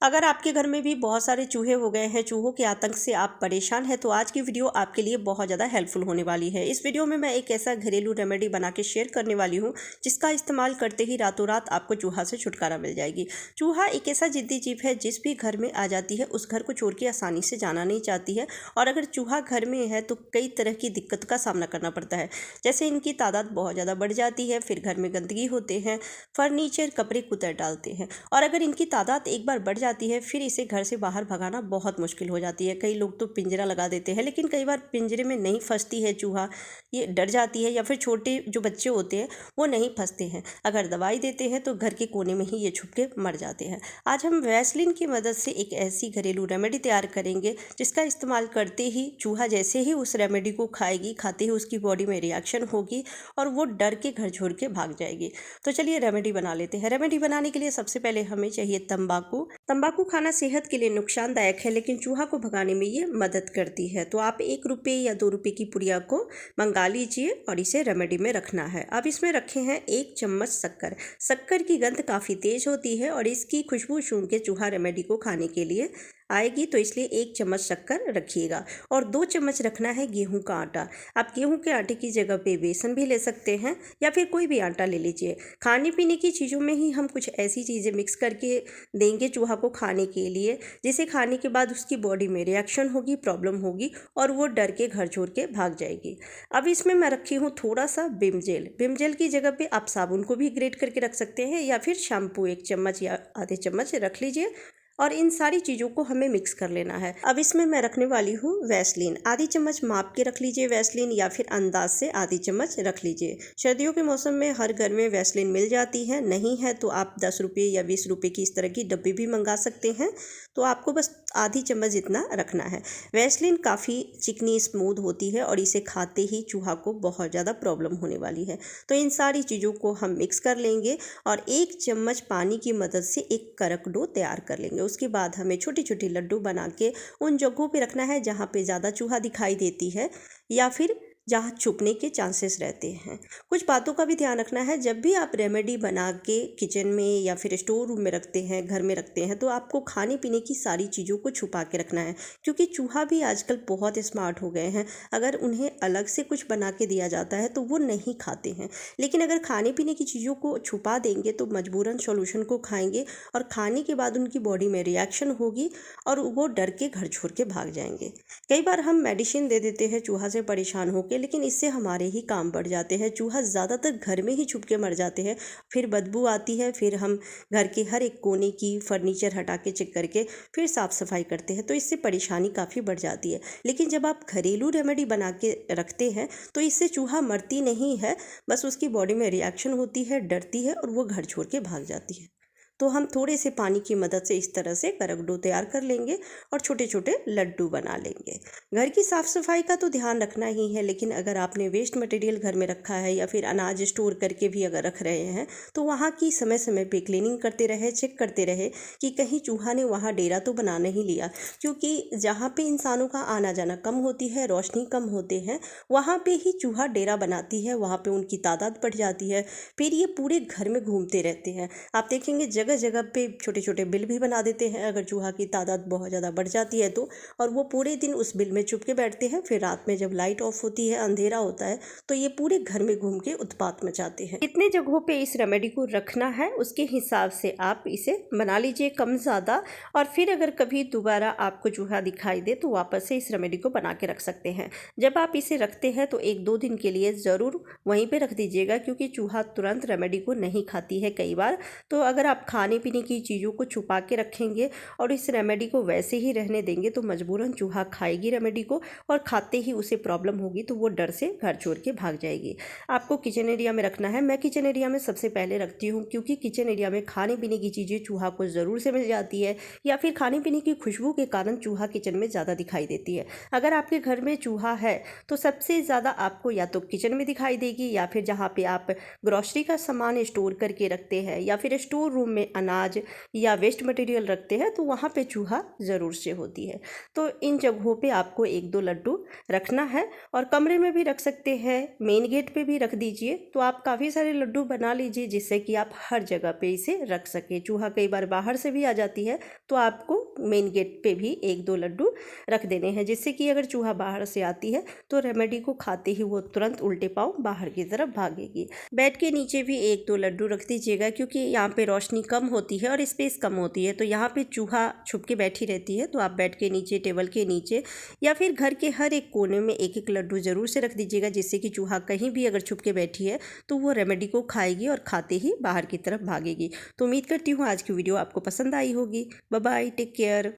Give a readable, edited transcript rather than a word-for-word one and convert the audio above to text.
अगर आपके घर में भी बहुत सारे चूहे हो गए हैं, चूहों के आतंक से आप परेशान हैं, तो आज की वीडियो आपके लिए बहुत ज़्यादा हेल्पफुल होने वाली है। इस वीडियो में मैं एक ऐसा घरेलू रेमेडी बना के शेयर करने वाली हूँ जिसका इस्तेमाल करते ही रातों रात आपको चूहा से छुटकारा मिल जाएगी। चूहा एक ऐसा जिद्दी जीव है, जिस भी घर में आ जाती है उस घर को छोड़ के आसानी से जाना नहीं चाहती है। और अगर चूहा घर में है तो कई तरह की दिक्कत का सामना करना पड़ता है। जैसे इनकी तादाद बहुत ज़्यादा बढ़ जाती है, फिर घर में गंदगी होते हैं, फर्नीचर कपड़े कुतर डालते हैं। और अगर इनकी तादाद एक बार बढ़ जाती है फिर इसे घर से बाहर भगाना बहुत मुश्किल हो जाती है। कई लोग तो पिंजरा लगा देते हैं, लेकिन कई बार पिंजरे में नहीं फंसती है चूहा, ये डर जाती है, या फिर छोटे जो बच्चे होते हैं वो नहीं फंसते हैं। अगर दवाई देते हैं तो घर के कोने में ही ये छुप के मर जाते हैं। आज हम वैसलीन की मदद से एक ऐसी घरेलू रेमेडी तैयार करेंगे जिसका इस्तेमाल करते ही चूहा जैसे ही उस रेमेडी को खाएगी, खाते ही उसकी बॉडी में रिएक्शन होगी और वो डर के घर छोड़ के भाग जाएगी। तो चलिए रेमेडी बना लेते हैं। रेमेडी बनाने के लिए सबसे पहले हमें चाहिए तंबाकू। तंबाकू खाना सेहत के लिए नुकसानदायक है, लेकिन चूहा को भगाने में ये मदद करती है। तो आप 1 रुपये या 2 रुपये की पुड़िया को मंगा लीजिए और इसे रेमेडी में रखना है। अब इसमें रखे हैं 1 चम्मच शक्कर। शक्कर की गंध काफ़ी तेज होती है और इसकी खुशबू सूंघ के चूहा रेमेडी को खाने के लिए आएगी, तो इसलिए 1 चम्मच शक्कर रखिएगा। और 2 चम्मच रखना है गेहूं का आटा। आप गेहूं के आटे की जगह पे बेसन भी ले सकते हैं या फिर कोई भी आटा ले लीजिए। खाने पीने की चीज़ों में ही हम कुछ ऐसी चीज़ें मिक्स करके देंगे चूहा को खाने के लिए, जिसे खाने के बाद उसकी बॉडी में रिएक्शन होगी, प्रॉब्लम होगी और वो डर के घर छोड़ के भाग जाएगी। अब इसमें मैं रखी हूँ थोड़ा सा विम जेल। विम जेल की जगह पे आप साबुन को भी ग्रेट करके रख सकते हैं या फिर शैम्पू 1 चम्मच या आधे चम्मच रख लीजिए। और इन सारी चीज़ों को हमें मिक्स कर लेना है। अब इसमें मैं रखने वाली हूँ वैसलीन। आधी चम्मच माप के रख लीजिए वैसलीन, या फिर अंदाज से आधी चम्मच रख लीजिए। सर्दियों के मौसम में हर घर में वैसलीन मिल जाती है, नहीं है तो आप 10 रुपये या 20 रुपये की इस तरह की डब्बी भी मंगा सकते हैं। तो आपको बस आधी चम्मच इतना रखना है। वैसलीन काफ़ी चिकनी स्मूथ होती है और इसे खाते ही चूहा को बहुत ज़्यादा प्रॉब्लम होने वाली है। तो इन सारी चीज़ों को हम मिक्स कर लेंगे और 1 चम्मच पानी की मदद से एक कड़क डो तैयार कर लेंगे। उसके बाद हमें छोटी छोटी लड्डू बना के उन जगहों पे रखना है जहाँ पे ज़्यादा चूहा दिखाई देती है या फिर जहाँ छुपने के चांसेस रहते हैं। कुछ बातों का भी ध्यान रखना है। जब भी आप रेमेडी बना के किचन में या फिर स्टोर रूम में रखते हैं, घर में रखते हैं, तो आपको खाने पीने की सारी चीज़ों को छुपा के रखना है, क्योंकि चूहा भी आजकल बहुत स्मार्ट हो गए हैं। अगर उन्हें अलग से कुछ बना के दिया जाता है तो वो नहीं खाते हैं, लेकिन अगर खाने पीने की चीज़ों को छुपा देंगे तो मजबूरन सॉल्यूशन को खाएंगे और खाने के बाद उनकी बॉडी में रिएक्शन होगी और वो डर के घर छोड़ के भाग जाएंगे। कई बार हम मेडिसिन दे देते हैं चूहा से परेशान होकर, लेकिन इससे हमारे ही काम बढ़ जाते हैं। चूहा ज़्यादातर घर में ही छुप के मर जाते हैं, फिर बदबू आती है, फिर हम घर के हर एक कोने की फर्नीचर हटा के चेक करके फिर साफ़ सफाई करते हैं, तो इससे परेशानी काफ़ी बढ़ जाती है। लेकिन जब आप घरेलू रेमेडी बना के रखते हैं तो इससे चूहा मरती नहीं है, बस उसकी बॉडी में रिएक्शन होती है, डरती है और वो घर छोड़ के भाग जाती है। तो हम थोड़े से पानी की मदद से इस तरह से कड़क डो तैयार कर लेंगे और छोटे छोटे लड्डू बना लेंगे। घर की साफ़ सफाई का तो ध्यान रखना ही है, लेकिन अगर आपने वेस्ट मटेरियल घर में रखा है या फिर अनाज स्टोर करके भी अगर रख रहे हैं तो वहाँ की समय समय पे क्लीनिंग करते रहे, चेक करते रहे कि कहीं चूहा ने वहाँ डेरा तो बना नहीं लिया, क्योंकि जहाँ पे इंसानों का आना जाना कम होती है, रोशनी कम होते हैं, वहाँ पे ही चूहा डेरा बनाती है, वहाँ पे उनकी तादाद बढ़ जाती है, फिर ये पूरे घर में घूमते रहते हैं। आप देखेंगे जगह जगह पे छोटे छोटे बिल भी बना देते हैं अगर चूहा की तादाद बहुत ज़्यादा बढ़ जाती है तो, और वो पूरे दिन उस बिल में छुप के बैठते हैं। फिर रात में जब लाइट ऑफ होती है, अंधेरा होता है, तो ये पूरे घर में घूम के उत्पात मचाते हैं। कितने जगहों पे इस रेमेडी को रखना है उसके हिसाब से आप इसे बना लीजिए, कम ज़्यादा। और फिर अगर कभी दोबारा आपको चूहा दिखाई दे तो वापस से इस रेमेडी को बना के रख सकते हैं। जब आप इसे रखते हैं तो 1-2 दिन के लिए ज़रूर वहीं पर रख दीजिएगा, क्योंकि चूहा तुरंत रेमेडी को नहीं खाती है कई बार। तो अगर आप खाने पीने की चीज़ों को छुपा के रखेंगे और इस रेमेडी को वैसे ही रहने देंगे तो मजबूरन चूहा खाएगी रेमेडी को, और खाते ही उसे प्रॉब्लम होगी तो वो डर से घर छोड़ के भाग जाएगी। आपको किचन एरिया में रखना है। मैं किचन एरिया में सबसे पहले रखती हूँ, क्योंकि किचन एरिया में खाने पीने की चीज़ें चूहा को ज़रूर से मिल जाती है, या फिर खाने पीने की खुशबू के कारण चूहा किचन में ज़्यादा दिखाई देती है। अगर आपके घर में चूहा है तो सबसे ज़्यादा आपको या तो किचन में दिखाई देगी, या फिर जहाँ पे आप ग्रॉसरी का सामान स्टोर करके रखते हैं, या फिर स्टोर रूम में अनाज या वेस्ट मटेरियल रखते हैं तो वहाँ पे चूहा ज़रूर से होती है। तो इन जगहों पे आपको 1-2 लड्डू रखना है और कमरे में भी रख सकते हैं, मेन गेट पे भी रख दीजिए। तो आप काफ़ी सारे लड्डू बना लीजिए जिससे कि आप हर जगह पे इसे रख सकें। चूहा कई बार बाहर से भी आ जाती है तो आपको मेन गेट पे भी 1-2 लड्डू रख देने हैं, जिससे कि अगर चूहा बाहर से आती है तो रेमेडी को खाते ही वो तुरंत उल्टे पाँव बाहर की तरफ भागेगी। बेड के नीचे भी 1-2 लड्डू रख दीजिएगा, क्योंकि यहाँ पे रोशनी कम होती है और स्पेस कम होती है, तो यहाँ पे चूहा छुप के बैठी रहती है। तो आप बेड के नीचे, टेबल के नीचे या फिर घर के हर एक कोने में 1-1 लड्डू ज़रूर से रख दीजिएगा, जिससे कि चूहा कहीं भी अगर छुप के बैठी है तो वो रेमेडी को खाएगी और खाते ही बाहर की तरफ भागेगी। तो उम्मीद करती हूँ आज की वीडियो आपको पसंद आई होगी। Bye bye, take care.